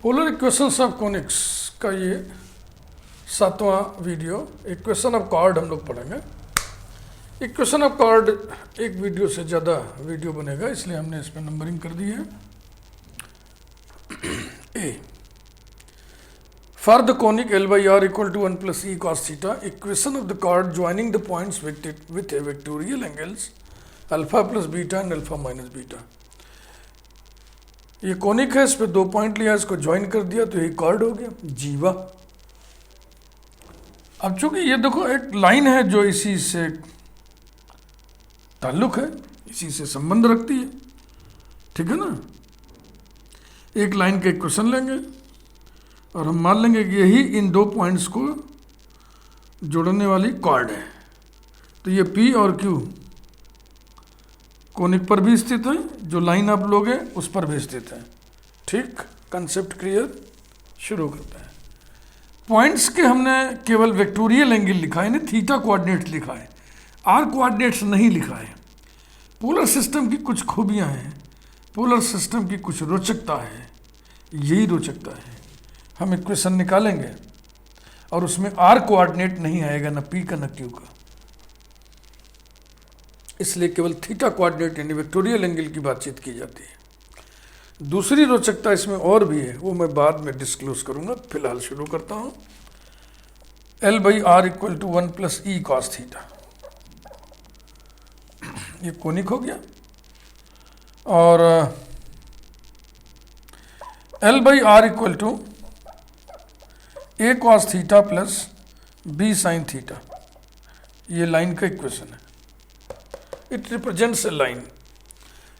Polar equations of conics का ये 7वां video. Equation of cord हम लोग पढ़ेंगे। इक्वेशन ऑफ कॉर्ड एक वीडियो से ज़्यादा वीडियो बनेगा, इसलिए हमने इसमें नंबरिंग कर दी है। A for the conic L by R equal to 1 plus E cos theta, equation of the chord joining the points with a vectorial angles alpha plus beta and alpha minus beta। ये conic है, इस पे 2 point लिया, इसको join कर दिया तो ये कॉर्ड हो गया जीवा। अब चूंकि ये देखो एक लाइन है जो इसी से ताल्लुक है, इसी से संबंध रखती है, ठीक है ना। एक लाइन का इक्वेशन लेंगे और हम मान लेंगे कि यही इन 2 पॉइंट्स को जोड़ने वाली कॉर्ड है। तो ये P और Q कोनिक पर भी स्थित है, जो लाइन आप लोगे उस पर भी स्थित है। ठीक, कंसेप्ट क्लियर। शुरू करते हैं। पॉइंट्स के हमने केवल वेक्टोरियल एंगल लिखा है, थीटा कोऑर्डिनेट लिखा है, आर कोऑर्डिनेट्स नहीं लिखा है। पोलर सिस्टम की कुछ खूबियां हैं, पोलर सिस्टम की कुछ रोचकता है, यही रोचकता है। हम इक्वेशन निकालेंगे और उसमें आर कोऑर्डिनेट नहीं आएगा, ना पी का ना क्यू का, इसलिए केवल थीटा कोऑर्डिनेट यानी वेक्टोरियल एंगल की बातचीत की जाती है। दूसरी रोचकता इसमें और भी है, वो मैं बाद में डिस्क्लोज करूंगा। फिलहाल शुरू करता हूं। L by R equal to 1 plus E cos theta, ये कोनिक हो गया। और L by R equal to A cos theta plus B sin theta, ये लाइन का इक्वेशन है। It represents a line.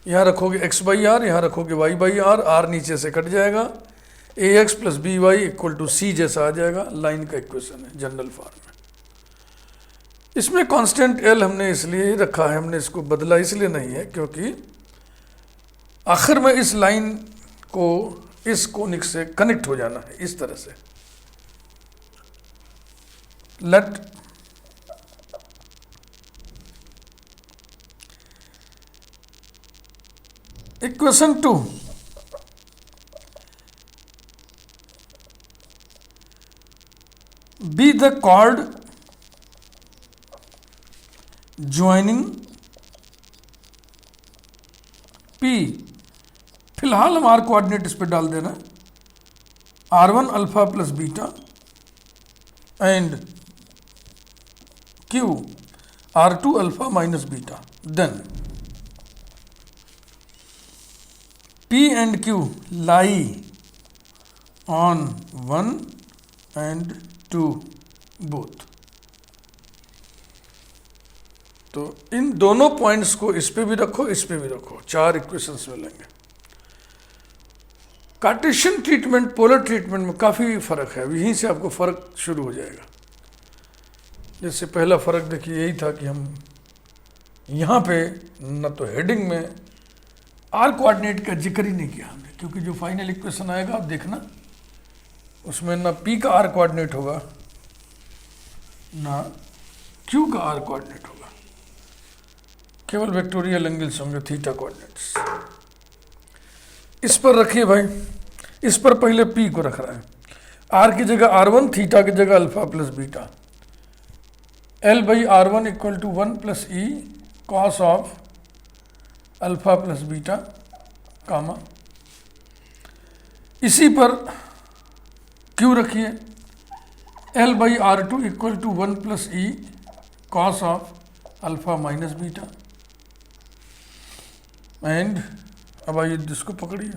यहाँ रखोगे x बाई आर, यहाँ रखोगे y बाई आर, आर नीचे से कट जाएगा, A X plus B Y equal to C जैसा आ जाएगा। लाइन का इक्वेशन है जनरल फॉर्म में। इसमें कांस्टेंट L हमने इसलिए ही रखा है, हमने इसको बदला इसलिए नहीं है क्योंकि आखिर में इस लाइन को इस कोनिक से कनेक्ट हो जाना है इस तरह से। Let equation 2 be the chord joining P। फिलहाल हम आर कोऑर्डिनेट इस पे डाल देना, R1 alpha plus beta and Q R2 alpha minus beta. Then P and Q lie on 1 and 2 both। तो इन दोनों पॉइंट्स को इस पे भी रखो, इस पे भी रखो, 4 इक्वेशंस मिलेंगे। कार्टेशियन ट्रीटमेंट पोलर ट्रीटमेंट में काफ़ी फ़र्क है, यहीं से आपको फ़र्क शुरू हो जाएगा। जैसे पहला फ़र्क देखिए यही था कि हम यहाँ पे न तो हेडिंग में आर कोऑर्डिनेट का जिक्र ही नहीं किया हमने, क्योंकि जो फाइनल इक्वेशन आएगा आप देखना उसमें ना पी का आर कोऑर्डिनेट होगा ना क्यू का आर कोऑर्डिनेट होगा, केवल वेक्टोरियल एंगल्स होंगे, थीटा कोऑर्डिनेट्स। इस पर रखिए भाई, इस पर पहले पी को रख रहा है, आर की जगह R1, थीटा की जगह alpha plus beta. L by R1 equal to 1 plus E cos of alpha plus beta comma. इसी पर Q रखिए, L by R2 equal to 1 plus E cos of alpha minus beta. And अब आइए इसको पकड़िए,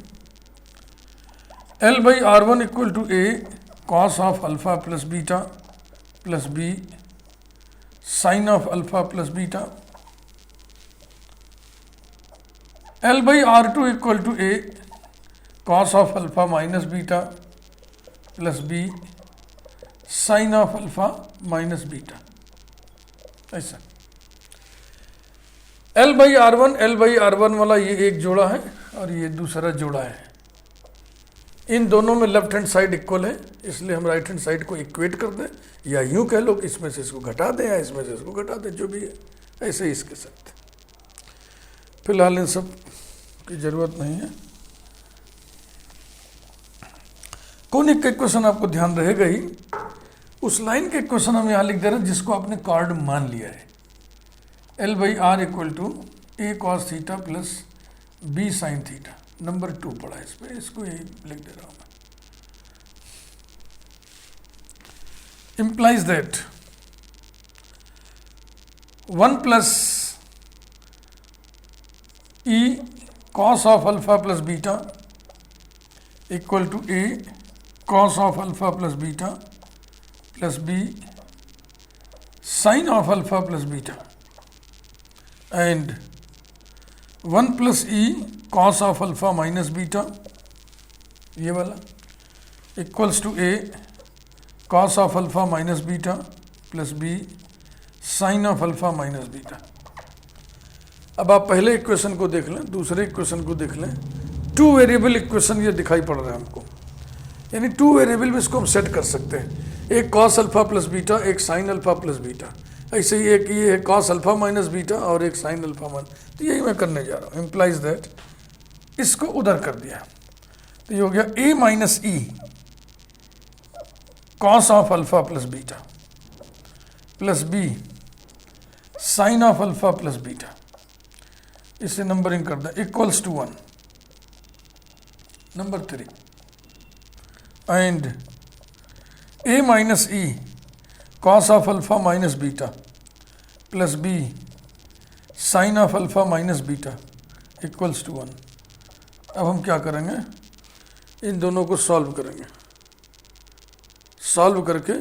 L by R1 equal to A cos of alpha plus beta plus B sine of alpha plus beta. L by R2 equal to A cos of alpha minus beta plus B sine of alpha minus beta. ऐसा L by R1 वाला ये एक जोड़ा है और ये दूसरा जोड़ा है। इन दोनों में लेफ्ट हैंड साइड इक्वल है, इसलिए हम राइट हैंड साइड को इक्वेट कर दें, या यूं कह लो कि इसमें से इसको घटा दें या इसमें से इसको घटा दें, जो भी है ऐसे ही इसके साथ। फिलहाल इन सब की ज़रूरत नहीं है। कोनिक का इक्वेशन आपको ध्यान रहेगा ही, उस लाइन के इक्वेशन हम यहाँ लिख दे रहे हैं जिसको आपने कॉर्ड मान लिया है। L by R equal to A cos theta plus B sine theta, number 2 पढ़ा है इस पर, इसको यही लिख दे रहा हूँ मैं। implies that 1 plus e cos of alpha plus beta equal to a cos of alpha plus beta plus b sin of alpha plus beta, and 1 plus e cos of alpha minus beta, ये वाला, equals to a cos of alpha minus beta plus b sin of alpha minus beta। अब आप पहले equation को देख लें, दूसरे equation को देख लें। 2 वेरिएबल इक्वेशन ये दिखाई पड़ रहा है हमको, यानी 2 वेरिएबल में इसको हम सेट कर सकते हैं, एक cos अल्फा प्लस बीटा, एक sin अल्फा प्लस बीटा। ऐसे ही एक ये है cos अल्फा माइनस बीटा और एक sin अल्फा माइनस, तो यही मैं करने जा रहा हूँ। इम्प्लाइज दैट, इसको उधर कर दिया तो ये हो गया a minus E cos of alpha plus beta plus B sine of alpha plus beta, इसे नंबरिंग कर दें, equals to 1, number 3, and a minus E cos of alpha minus beta plus B sine of alpha minus beta equals to 1। अब हम क्या करेंगे, इन दोनों को solve करेंगे, सॉल्व करके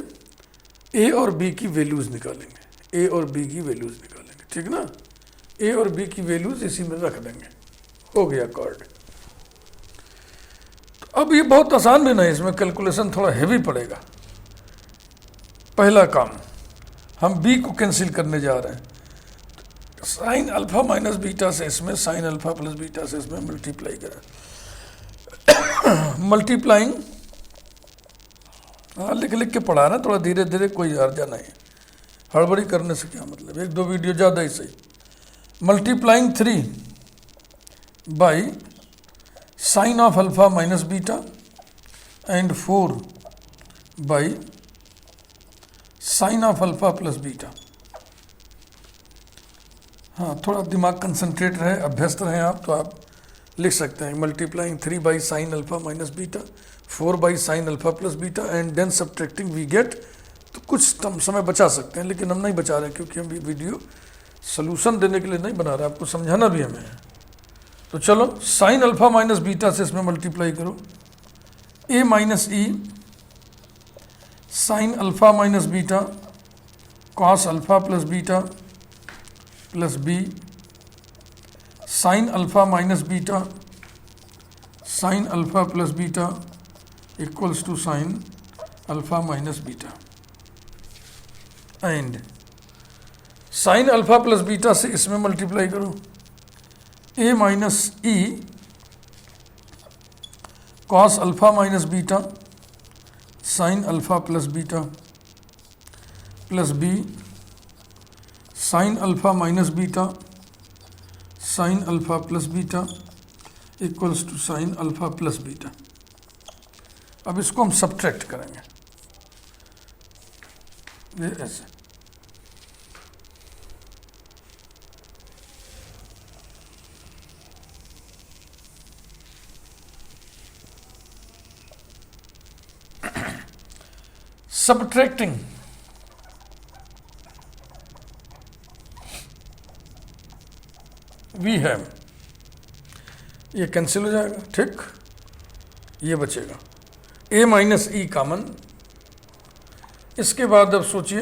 a और b की वैल्यूज़ निकालेंगे, a और b की वैल्यूज़ निकालेंगे, ठीक ना। a और b की वैल्यूज़ इसी में रख देंगे, हो गया कॉर्ड। तो अब ये बहुत आसान भी नहीं, इसमें कैलकुलेशन थोड़ा हैवी पड़ेगा। पहला काम, हम b को कैंसिल करने जा रहे हैं, साइन अल्फा माइनस बीटा से इसमें, साइन अल्फा प्लस बीटा से इसमें मल्टीप्लाई करें, मल्टीप्लाइंग, हाँ लिख लिख के पढ़ा ना, थोड़ा धीरे धीरे, कोई अर्जा नहीं, हड़बड़ी करने से क्या मतलब, 1-2 वीडियो ज़्यादा ही सही। Multiplying 3 by sign of alpha minus beta and 4 by sign of alpha plus beta. हाँ, थोड़ा दिमाग कंसंट्रेट रहे, अभ्यस्त रहे आप, तो आप लिख सकते हैं multiplying 3 by sine alpha minus beta, 4 by sine alpha plus beta and then subtracting we get. तो कुछ समय बचा सकते हैं, लेकिन हम नहीं बचा रहे क्योंकि हम वीडियो सोल्यूशन देने के लिए नहीं बना रहे, आपको समझाना भी हमें है। तो चलो, साइन अल्फा माइनस बीटा से इसमें मल्टीप्लाई करो, a minus E sine alpha minus beta cos alpha plus beta plus B sine alpha minus beta sine alpha plus beta equals to sine alpha minus beta, and sine alpha plus beta से इसमें multiply करो, a minus E cos alpha minus beta sine alpha plus beta plus B sine alpha minus beta sine alpha plus beta equals to sine alpha plus beta. अब इसको हम subtract करेंगे, ये ऐसे, subtracting we have, ये cancel हो जाएगा, ठीक, ये बचेगा a माइनस ई कॉमन। इसके बाद अब सोचिए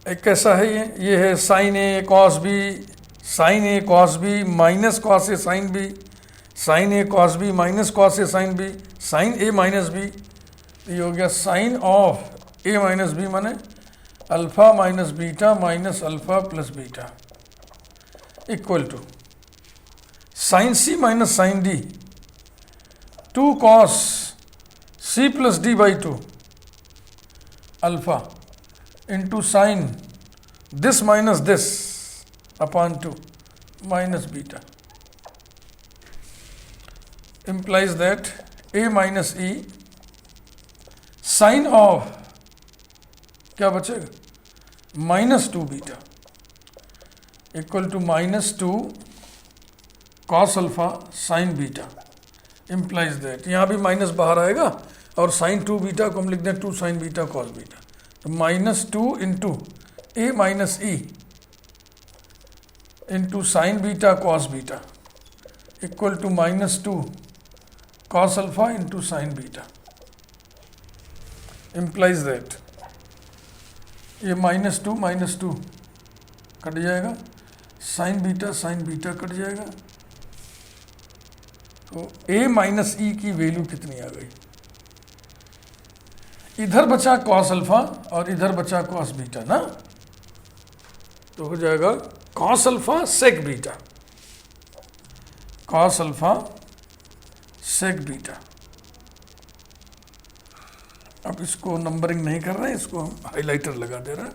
एक कैसा है, ये है sine A cos B, sine A cos B minus cos A sine B, sine A cos B minus cos A sine B, sine A minus B, ये हो गया sine of A minus B, माने alpha minus beta minus alpha plus beta equal to sine C minus sine D 2 cos C plus D by 2 alpha into sine this minus this upon 2 minus beta, implies that A minus E sine of क्या बचेगा minus two beta equal to minus two cos alpha sine beta implies that, यहाँ भी minus बाहर आएगा और sign to beta को हम लिख दें two sine beta cos beta, तो minus two into A minus E into sine beta cos beta equal to minus two cos alpha into sine beta implies that ये minus two cut जाएगा, sine beta cut जाएगा, तो ए minus ई की value कितनी आ गई, इधर बचा कॉस अल्फा और इधर बचा कॉस बीटा ना, तो हो जाएगा cos alpha sec beta, cos alpha sec beta. अब इसको नंबरिंग नहीं कर रहे हैं, इसको हम हाइलाइटर लगा दे रहे हैं,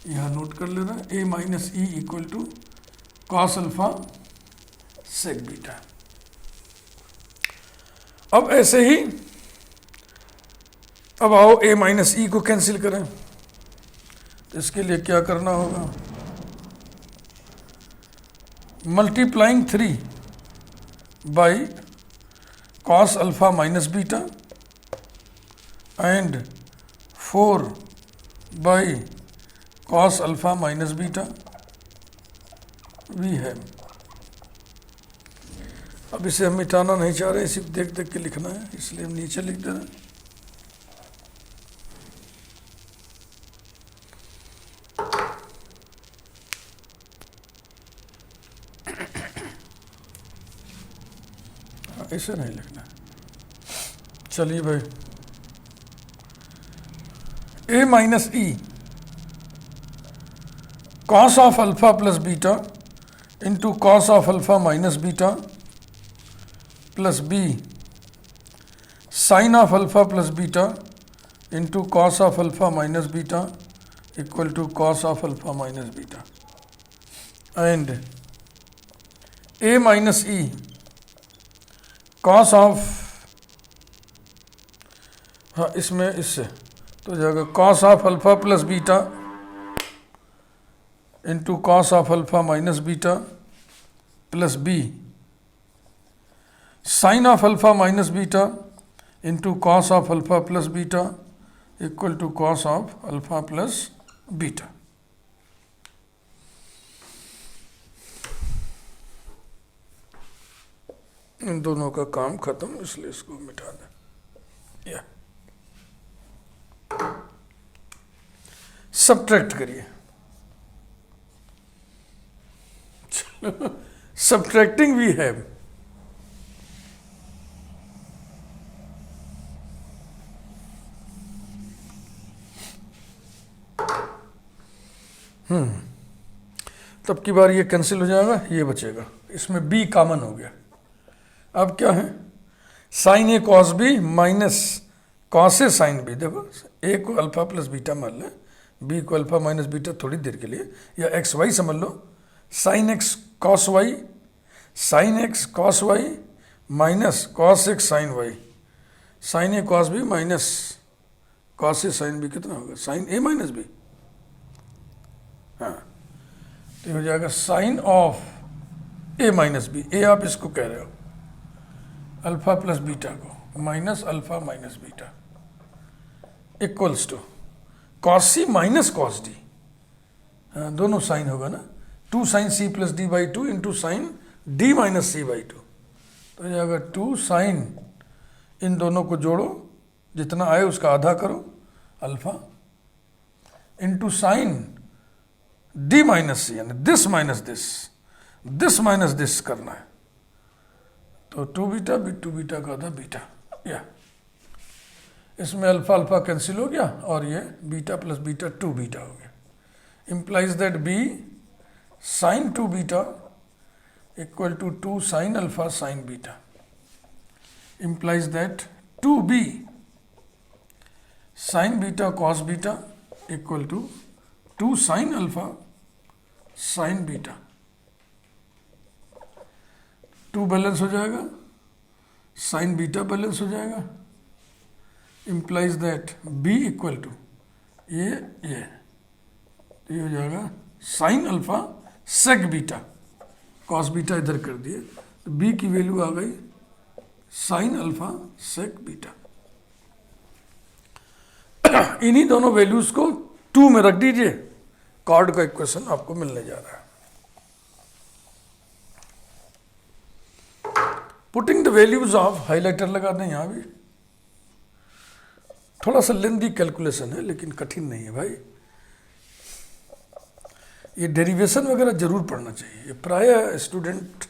यहाँ नोट कर ले रहे हैं A minus E equal to cos alpha sec beta. अब ऐसे ही अब आओ ए माइनस ई को कैंसिल करें, तो इसके लिए क्या करना होगा, multiplying 3 by cos alpha minus beta and 4 by cos alpha minus beta V है। अब इसे हम मिटाना नहीं चाह रहे, सिर्फ देख देख के लिखना है, इसलिए हम नीचे लिख दे रहे हैं। ऐसे नहीं लिखना है। चलिए भाई, A minus E cos of alpha plus beta into cos of alpha minus beta plus B sine of alpha plus beta into cos of alpha minus beta equal to cos of alpha minus beta and A minus E cos of, हाँ इसमें इससे तो जाएगा cos of alpha plus beta into cos of alpha minus beta plus B sine of alpha minus beta into cos of alpha plus beta equal to cos of alpha plus beta. इन दोनों का काम खत्म, इसलिए इसको मिटा दें। या सब्ट्रैक्ट करिए, सब्ट्रैक्टिंग वी हैव तब की बार ये कैंसिल हो जाएगा, ये बचेगा, इसमें b कॉमन हो गया। अब क्या है, sine A cos B minus cos A sine B. देखो ए को अल्फा प्लस बीटा मान लें, बी को अल्फा माइनस बीटा थोड़ी देर के लिए, या एक्स वाई समझ लो, sine X cos Y, sine X cos Y minus cos X sine Y, sine A cos B minus cos A sine B कितना होगा, साइन ए माइनस बी। हाँ, तो हो जाएगा sine of A minus B, ए आप इसको कह रहे हो अल्फा प्लस बीटा को minus alpha minus beta equals to cos C minus cos D. हाँ, दोनों साइन होगा ना, 2 sine C plus D by 2 into sine D minus C by 2, तो हो जाएगा 2 साइन, इन दोनों को जोड़ो, जितना आए उसका आधा करो alpha into sine D minus C, यानी दिस माइनस दिस करना है, तो 2 बीटा 2 बीटा का आधा बीटा। या इसमें अल्फा अल्फा कैंसिल हो गया और ये बीटा प्लस बीटा 2 बीटा हो गया। implies that b sin 2 beta equal to 2 sin alpha sin beta, implies that 2b sin beta cos beta equal to 2 sin alpha sin beta। 2 balance हो जाएगा, sine beta balance हो जाएगा, implies that B equal to ये हो जाएगा sine alpha sec beta, cos beta इधर कर दिए तो बी की वैल्यू आ गई साइन अल्फा सेक बीटा। इन्हीं दोनों वैल्यूज को 2 में रख दीजिए, कॉर्ड का इक्वेशन आपको मिलने जा रहा है। Putting the values of, highlighter लगा दें यहां भी, थोड़ा सा लेंदी कैलकुलेशन है लेकिन कठिन नहीं है भाई। ये डेरिवेशन वगैरह जरूर पढ़ना चाहिए, प्राय स्टूडेंट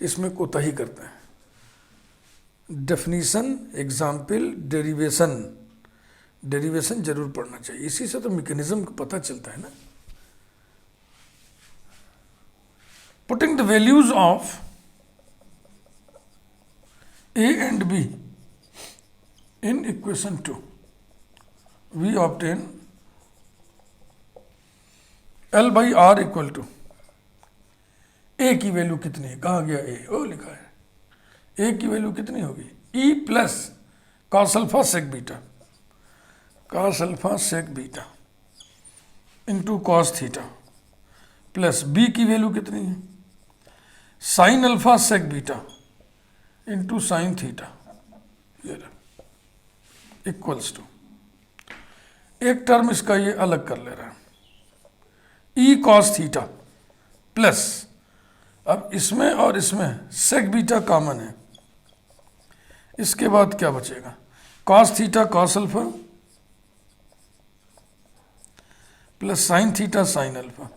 इसमें कोताही करते हैं। डेफिनीशन, एग्जाम्पल, डेरिवेशन जरूर पढ़ना चाहिए, इसी से तो मैकेनिज्म का पता चलता है ना। Putting the values of A and B in equation 2, we obtain L by R equal to, A की वैल्यू कितनी है, कहाँ गया A, ओ लिखा है, A की वैल्यू कितनी होगी E plus cos alpha sec beta, cos alpha sec beta into cos theta, plus B की वैल्यू कितनी है sine alpha sec beta into sine theta, ये इक्वल्स टू, एक टर्म इसका ये अलग कर ले रहा है ई कॉस थीटा प्लस, अब इसमें और इसमें सेक बीटा कॉमन है, इसके बाद क्या बचेगा cos theta cos alpha plus sine theta sine alpha,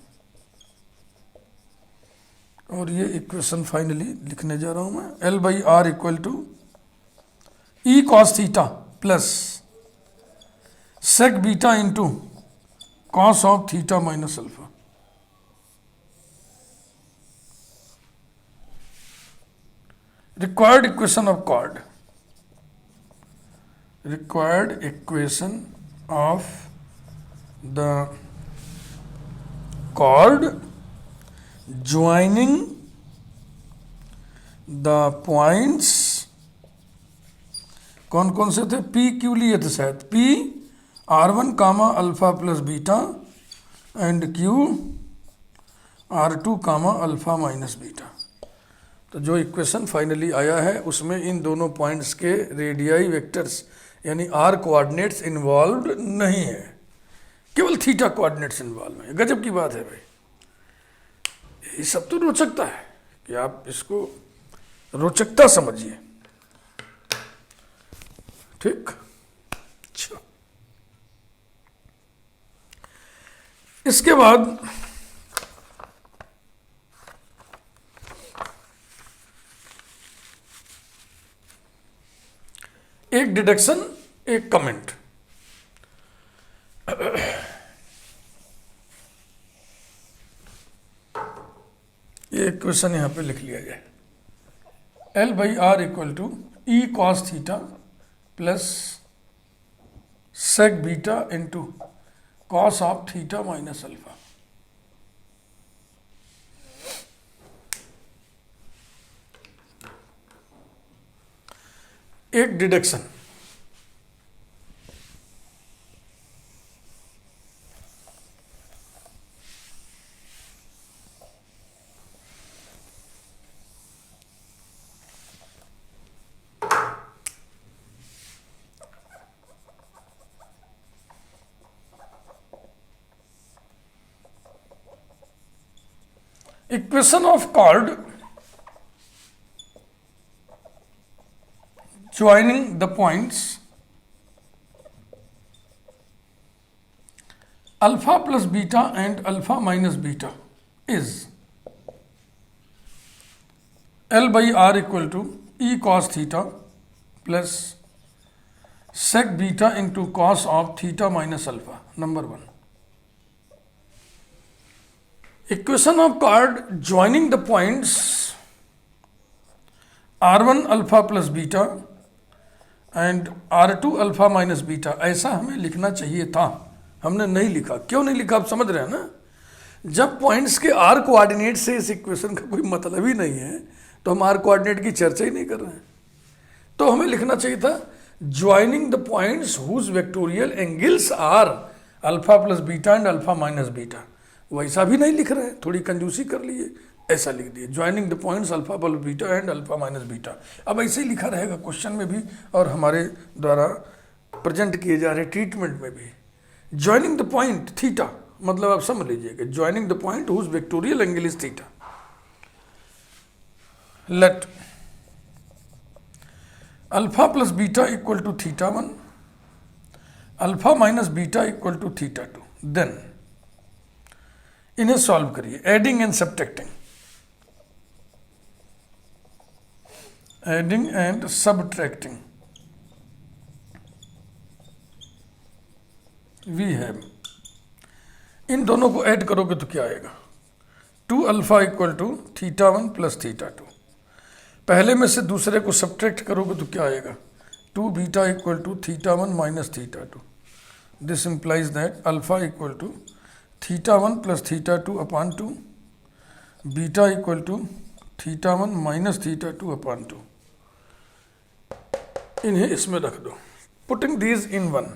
और ये इक्वेशन फाइनली लिखने जा रहा हूं मैं, L by R equal to E cos theta plus sec beta into cos of theta minus alpha. Required equation of chord, required equation of the chord joining the points, कौन कौन से थे, P Q लिए थे शायद, P R1 comma alpha plus beta and Q R2 comma alpha minus beta. तो जो equation finally आया है उसमें इन दोनों पॉइंट्स के रेडियाई वेक्टर्स यानी R कोऑर्डिनेट्स इन्वॉल्व नहीं है, केवल थीटा कोऑर्डिनेट्स इन्वॉल्व है। गजब की बात है भाई, ये सब तो रोचकता है कि आप इसको रोचकता समझिए, ठीक। अच्छा, इसके बाद एक डिडक्शन, एक कमेंट। ये क्वेश्चन यहां पे लिख लिया जाए, L by R equal to E cos theta plus sec beta into cos of theta minus alpha. एक deduction, equation of chord joining the points alpha plus beta and alpha minus beta is L by R equal to e cos theta plus sec beta into cos of theta minus alpha. Number 1. Equation of chord joining the points R1 alpha plus beta and R2 alpha minus beta, ऐसा हमें लिखना चाहिए था, हमने नहीं लिखा। क्यों नहीं लिखा आप समझ रहे हैं ना, जब पॉइंट्स के R कोऑर्डिनेट से इस इक्वेशन का कोई मतलब ही नहीं है तो हम R कोऑर्डिनेट की चर्चा ही नहीं कर रहे हैं। तो तो हमें लिखना चाहिए था joining the points whose vectorial angles are alpha plus beta and alpha minus beta. वैसा भी नहीं लिख रहे हैं, थोड़ी कंजूसी कर लिए, ऐसा लिख दिए joining the points alpha plus beta and alpha minus beta. अब ऐसे ही लिखा रहेगा क्वेश्चन में भी और हमारे द्वारा प्रेजेंट किए जा रहे ट्रीटमेंट में भी। ज्वाइनिंग द पॉइंट थीटा, मतलब आप समझ लीजिएगा joining the point whose vectorial angle is theta. Let alpha plus beta equal to theta 1, alpha minus beta equal to theta 2। Then इन्हें सॉल्व करिए, adding and subtracting, adding and subtracting. We have, इन दोनों को add करोगे तो क्या आएगा, 2 alpha equal to theta 1 plus theta 2। पहले में से दूसरे को सब्ट्रैक्ट करोगे तो क्या आएगा, 2 beta equal to theta 1 minus theta 2। This implies that alpha equal to theta 1 plus theta 2 upon 2, beta equal to theta 1 minus theta 2 upon 2। इन्हें इसमें रख दो, putting these in 1,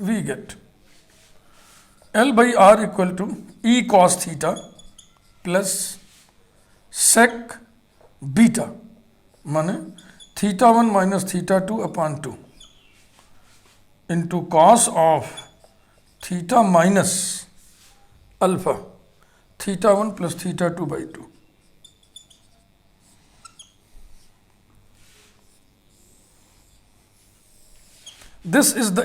we get L by R equal to E cos theta plus sec beta, माने theta 1 minus theta 2 upon 2 into cos of theta minus alpha theta 1 plus theta 2 by 2। This is the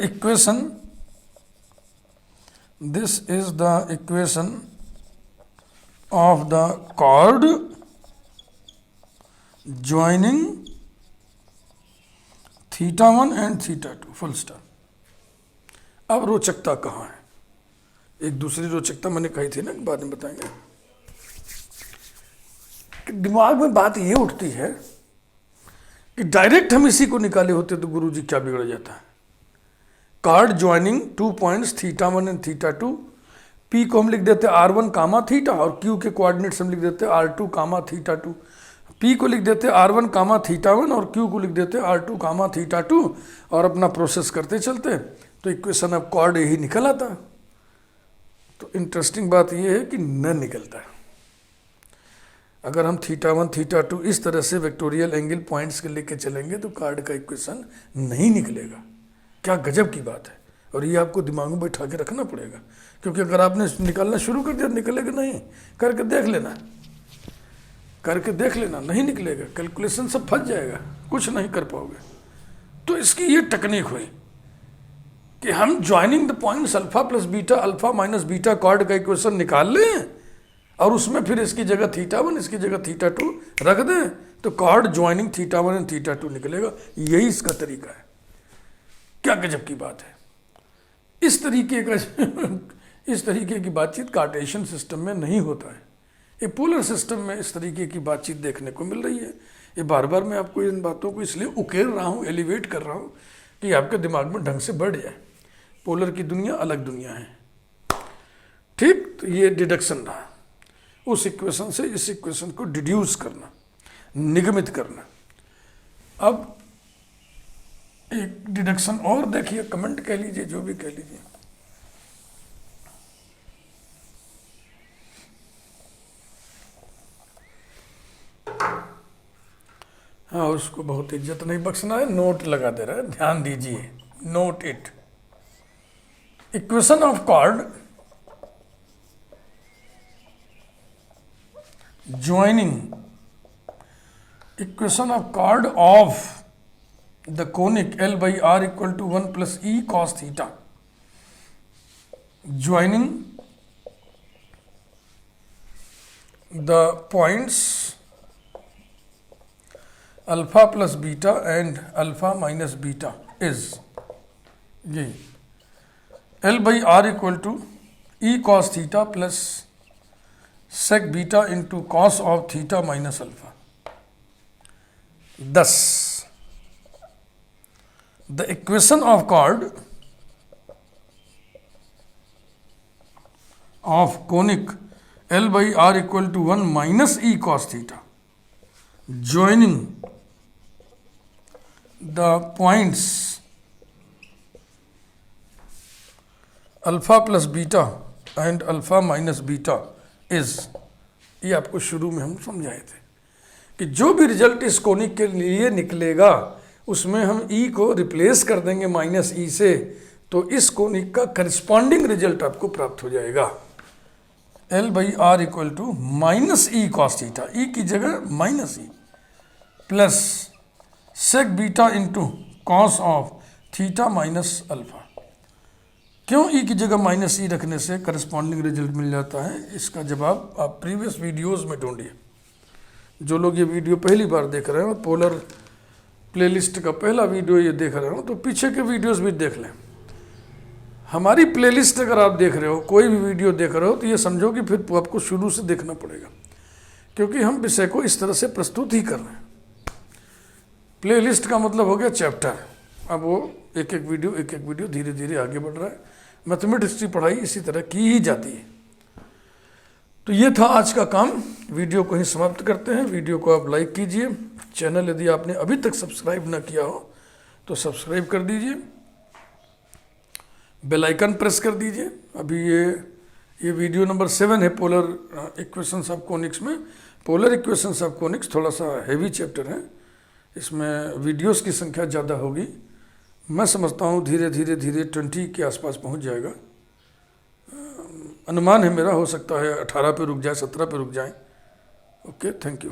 equation of the chord joining theta 1 and theta 2, full stop। अब रोचकता कहाँ है, एक दूसरी रोचकता मैंने कही थी ना, बाद में बताएंगे। कि दिमाग में बात ये उठती है कि डायरेक्ट हम इसी को निकाले होते तो गुरुजी क्या बिगड़ जाता है। Card joining 2 points theta 1 and theta 2, P को हम लिख देते R1 कामा थीटा और क्यू के कोऑर्डिनेट्स हम लिख देते R2 कामा थीटा 2। पी को लिख देते R1 कामा थीटा 1 और क्यू को लिख देते R2 कामा थीटा 2 और अपना प्रोसेस करते चलते तो इक्वेशन ऑफ कॉर्ड यही निकल आता। तो इंटरेस्टिंग बात यह है कि न निकलता है। अगर हम थीटा 1 थीटा 2 इस तरह से वेक्टोरियल एंगल पॉइंट्स के लेके चलेंगे तो कार्ड का इक्वेशन नहीं निकलेगा। क्या गजब की बात है, और ये आपको दिमाग में बैठा के रखना पड़ेगा, क्योंकि अगर आपने निकालना शुरू कर दिया निकलेगा नहीं। करके देख लेना, करके देख लेना, नहीं निकलेगा, कैलकुलेशन सब फंस जाएगा, कुछ नहीं कर पाओगे। तो इसकी ये टेक्निक हुई कि हम joining the points alpha plus beta alpha minus beta chord का इक्वेशन निकाल लें और उसमें फिर इसकी जगह थीटा 1 इसकी जगह थीटा 2 रख दें तो chord joining theta 1 and theta 2 निकलेगा। यही इसका तरीका है। क्या गजब की बात है। इस तरीके की बातचीत कार्टेशियन सिस्टम में नहीं होता है। ये पोलर सिस्टम में इस तरीके की बातचीत देखने को मिल रही है। ये बार बार मैं आपको इन बातों को इसलिए उकेर रहा हूँ, एलिवेट कर रहा हूँ कि आपके दिमाग में ढंग से बढ़ जाए। पोलर की दुनिया अलग दुनिया है, ठीक। तो ये डिडक्शन रहा, उस इक्वेशन से इस इक्वेशन को डिड्यूस करना, निगमित करना। अब एक डिडक्शन और देखिए, कमेंट कह लीजिए, जो भी कह लीजिए। हाँ, उसको बहुत इज्जत नहीं बख्शना है, नोट लगा दे रहा है, ध्यान दीजिए, note it. Equation of chord joining, equation of chord of the conic L by R equal to 1 plus E cos theta joining the points alpha plus beta and alpha minus beta is ये L by R equal to E cos theta plus sec beta into cos of theta minus alpha। Thus the equation of chord of conic L by R equal to 1 minus E cos theta, joining the points alpha plus beta and alpha minus beta is, ये आपको शुरू में हम समझाए थे कि जो भी रिजल्ट इस कोनिक के लिए निकलेगा उसमें हम ई को रिप्लेस कर देंगे माइनस ई से, तो इस कोनिक का करस्पॉन्डिंग रिजल्ट आपको प्राप्त हो जाएगा। L by R equal to minus E cos theta, E की जगह minus E, plus sec beta into cos of theta minus alpha. क्यों ई की जगह माइनस ई रखने से करस्पॉन्डिंग रिजल्ट मिल जाता है, इसका जवाब आप प्रीवियस वीडियोस में ढूंढिए। जो लोग ये वीडियो पहली बार देख रहे हो, पोलर प्लेलिस्ट का पहला वीडियो ये देख रहे हो, तो पीछे के वीडियोस भी देख लें। हमारी प्लेलिस्ट अगर आप देख रहे हो, कोई भी वीडियो देख रहे हो, तो ये समझो कि फिर आपको शुरू से देखना पड़ेगा, क्योंकि हम विषय को इस तरह से प्रस्तुत ही कर रहे हैं। प्लेलिस्ट का मतलब हो गया चैप्टर, अब वो एक एक वीडियो धीरे धीरे आगे बढ़ रहा है। मैथमेटिक्स की पढ़ाई इसी तरह की ही जाती है। तो ये था आज का काम, वीडियो को ही समाप्त करते हैं। वीडियो को आप लाइक कीजिए, चैनल यदि आपने अभी तक सब्सक्राइब ना किया हो तो सब्सक्राइब कर दीजिए, बेल आइकन प्रेस कर दीजिए। अभी ये वीडियो नंबर 7 है पोलर इक्वेशंस ऑफ कोनिक्स में। पोलर इक्वेशंस ऑफ कोनिक्स थोड़ा सा हैवी चैप्टर है, इसमें वीडियोस की संख्या ज़्यादा होगी। मैं समझता हूँ धीरे धीरे 20 के आसपास पहुँच जाएगा, अनुमान है मेरा, हो सकता है 18 पे रुक जाए, 17 पे रुक जाए। Okay, thank you.